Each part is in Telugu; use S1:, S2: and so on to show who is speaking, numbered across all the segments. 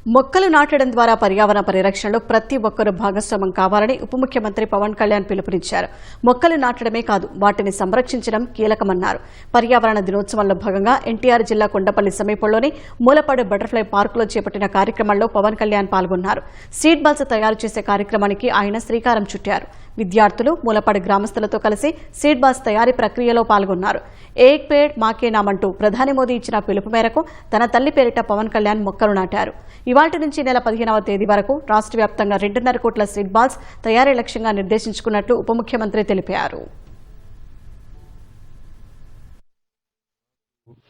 S1: మొక్కలు నాటడం ద్వారా పర్యావరణ పరిరక్షణలో ప్రతి ఒక్కరూ భాగస్వామ్యం కావాలని ఉప ముఖ్యమంత్రి పవన్ కళ్యాణ్ పిలుపునిచ్చారు. మొక్కలు నాటడమే కాదు, వాటిని సంరక్షించడం కీలకమన్నారు. పర్యావరణ దినోత్సవంలో భాగంగా ఎన్టీఆర్ జిల్లా కొండపల్లి సమీపంలోని మూలపాడు బటర్ఫ్లై పార్కులో చేపట్టిన కార్యక్రమంలో పవన్ కళ్యాణ్ పాల్గొన్నారు. సీడ్ బాల్స్ తయారు చేసే కార్యక్రమానికి ఆయన శ్రీకారం చుట్టారు. విద్యార్థులు మూలపాడు గ్రామస్తులతో కలిసి సీడ్ బాల్స్ తయారీ ప్రక్రియలో పాల్గొన్నారు. ఏక్ పేడ్ మాకే నామ్ అంటూ ప్రధాని మోదీ ఇచ్చిన పిలుపు మేరకు తన తల్లి పేరిట పవన్ కళ్యాణ్ మొక్కలు నాటారు. ఇవాళ్టి నుంచి నెల 15వ తేదీ వరకు రాష్ట్ర వ్యాప్తంగా 2.5 కోట్ల సీడ్ బాల్స్ తయారీ లక్ష్యంగా నిర్దేశించుకున్నట్లు ఉప ముఖ్యమంత్రి తెలిపారు.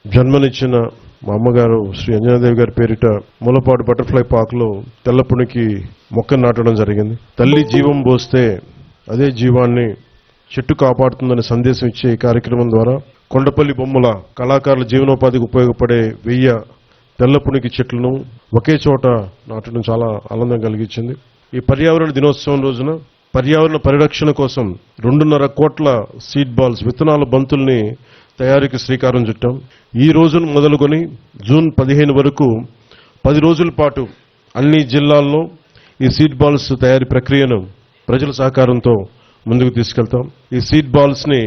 S2: జన్మనిచ్చిన మా అమ్మగారు శ్రీ అంజనాదేవి గారి పేరిట మూలపాడు బటర్ఫ్లై పార్క్ లో తెల్లపునికి మొక్కను నాటడం జరిగింది. తల్లి జీవం పోస్తే అదే జీవాన్ని చెట్టు కాపాడుతుందనే సందేశం ఇచ్చే ఈ కార్యక్రమం ద్వారా కొండపల్లి బొమ్మల కళాకారుల జీవనోపాధికి ఉపయోగపడే 1000 తెల్లపునికి చెట్లను ఒకే చోట నాటడం చాలా ఆనందం కలిగించింది. ఈ పర్యావరణ దినోత్సవం రోజున పర్యావరణ పరిరక్షణ కోసం 2.5 కోట్ల సీడ్ బాల్స్ విత్తనాల బంతుల్ని తయారీకి శ్రీకారం చుట్టాం. ఈ రోజును మొదలుకొని జూన్ 15 వరకు 10 రోజుల పాటు అన్ని జిల్లాల్లో ఈ సీడ్ బాల్స్ తయారీ ప్రక్రియను ప్రజల సహకారంతో ముందుకు తీసుకెళ్తాం. ఈ సీడ్ బాల్స్ ని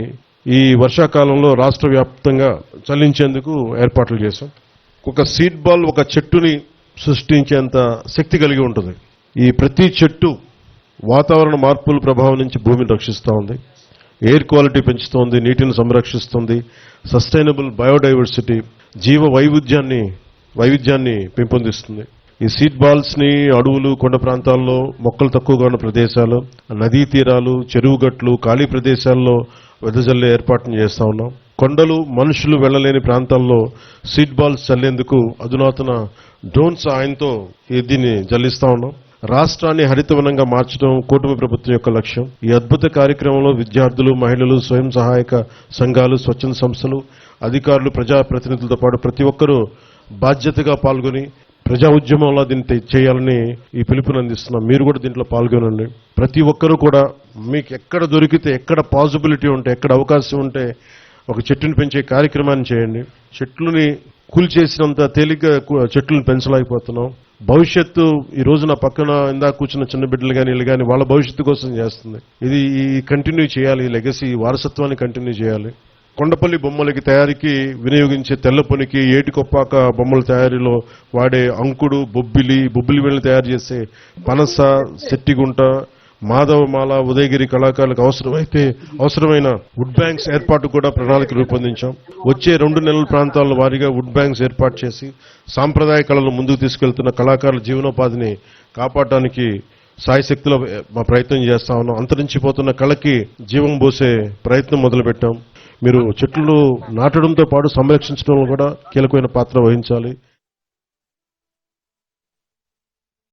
S2: ఈ వర్షాకాలంలో రాష్ట్ర వ్యాప్తంగా చల్లించేందుకు ఏర్పాట్లు చేశాం. ఒక సీడ్ బాల్ ఒక చెట్టుని సృష్టించేంత శక్తి కలిగి ఉంటుంది. ఈ ప్రతి చెట్టు వాతావరణ మార్పుల ప్రభావం నుంచి భూమిని రక్షిస్తూ ఉంది, ఎయిర్ క్వాలిటీ పెంచుతోంది, నీటిని సంరక్షిస్తుంది, సస్టైనబుల్ బయోడైవర్సిటీ జీవ వైవిధ్యాన్ని పెంపొందిస్తుంది. ఈ సీడ్ బాల్స్ ని అడవులు, కొండ ప్రాంతాల్లో మొక్కలు తక్కువగా ఉన్న ప్రదేశాలు, నదీ తీరాలు, చెరువు గట్లు, ఖాళీ ప్రదేశాల్లో వెదజల్లే ఏర్పాటును చేస్తా ఉన్నాం. కొండలు, మనుషులు వెళ్లలేని ప్రాంతాల్లో సీడ్ బాల్స్ చల్లేందుకు అధునాతన డ్రోన్ సాయంతో దీన్ని జల్లిస్తా ఉన్నాం. రాష్ట్రాన్ని హరితవనంగా మార్చడం కూటమి ప్రభుత్వం యొక్క లక్ష్యం. ఈ అద్భుత కార్యక్రమంలో విద్యార్థులు, మహిళలు, స్వయం సహాయక సంఘాలు, స్వచ్ఛంద సంస్థలు, అధికారులు, ప్రజాప్రతినిధులతో పాటు ప్రతి ఒక్కరూ బాధ్యతగా పాల్గొని ప్రజా ఉద్యమంలో దీన్ని చేయాలని ఈ పిలుపుని అందిస్తున్నాం. మీరు కూడా దీంట్లో పాల్గొనండి. ప్రతి ఒక్కరూ కూడా మీకు ఎక్కడ దొరికితే, ఎక్కడ పాసిబిలిటీ ఉంటే, ఎక్కడ అవకాశం ఉంటే ఒక చెట్టుని పెంచే కార్యక్రమాన్ని చేయండి. చెట్లని కూల్చేసినంత తేలిగ్గా చెట్లను పెంచలేకపోతున్నాం. భవిష్యత్తు ఈ రోజు నా పక్కన ఇందాక కూర్చున్న చిన్న బిడ్డలు కానీ వీళ్ళు కానీ వాళ్ళ భవిష్యత్తు కోసం చేస్తుంది. ఇది కంటిన్యూ చేయాలి, ఈ లెగసీ వారసత్వాన్ని కంటిన్యూ చేయాలి. కొండపల్లి బొమ్మలకి తయారీకి వినియోగించే తెల్లపొనికి, ఏటికొప్పాక బొమ్మల తయారీలో వాడే అంకుడు, బొబ్బిలి వీళ్ళని తయారు చేసే పనస, సెట్టిగుంట, మాధవమాల, ఉదయగిరి కళాకారులకు అవసరమైన వుడ్ బ్యాంక్స్ ఏర్పాటు కూడా ప్రణాళిక రూపొందించాం. వచ్చే 2 నెలల ప్రాంతాల వారీగా వుడ్ బ్యాంక్స్ ఏర్పాటు చేసి సాంప్రదాయ కళలను ముందుకు తీసుకెళ్తున్న కళాకారుల జీవనోపాధిని కాపాడటానికి సాయశక్తిలో మా ప్రయత్నం చేస్తా ఉన్నాం. అంతరించిపోతున్న కళకి జీవం పోసే ప్రయత్నం మొదలుపెట్టాం. మీరు చెట్లు నాటడంతో పాటు సంరక్షించడంలో కూడా కీలకమైన పాత్ర వహించాలి.